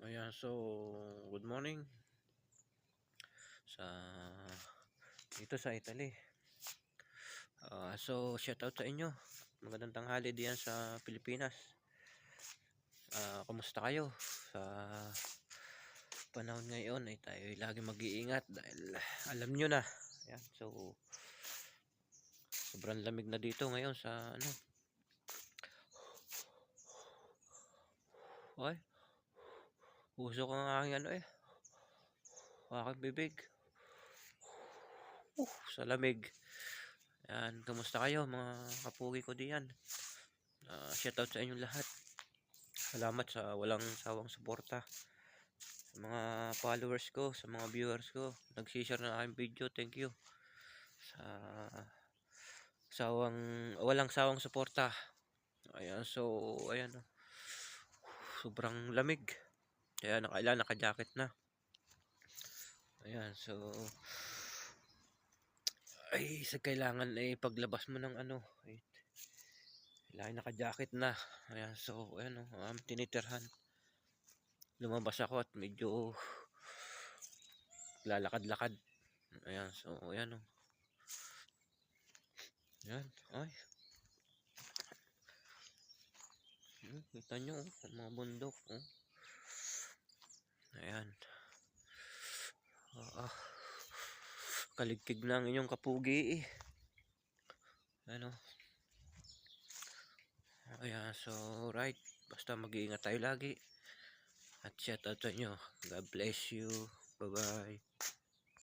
Ayan, so good morning sa dito sa Italy. So shout out sa inyo. Magandang tanghali diyan sa Pilipinas. Kumusta kayo? Sa panahon ngayon ay tayo lagi mag-iingat dahil alam nyo na. Ayan, so sobrang lamig na dito ngayon sa ano. Ay, puso ko ang aking aking bibig. Sa lamig. Ayan, kamusta kayo mga kapugi ko diyan? Shout out sa inyong lahat. Salamat sa walang sawang suporta sa mga followers ko, sa mga viewers ko. Nag-share na aking video. Thank you. Sa walang sawang suporta. Ayan, so ayan. Sobrang lamig. Kaya naka-jacket na. Ayan, so ay sa kailangan ay paglabas mo ng kailangan naka-jacket na. Ayan, so ayan tinitirhan. Lumabas ako at medyo lalakad-lakad. Ayan, so ayan Ayan, ay. Kita nyo, mga bundok. Ayan. Kaligtig na ang inyong kapugi. Ano? Ayan, so right. Basta mag-iingat tayo lagi. At shout out sa inyo. God bless you. Bye-bye.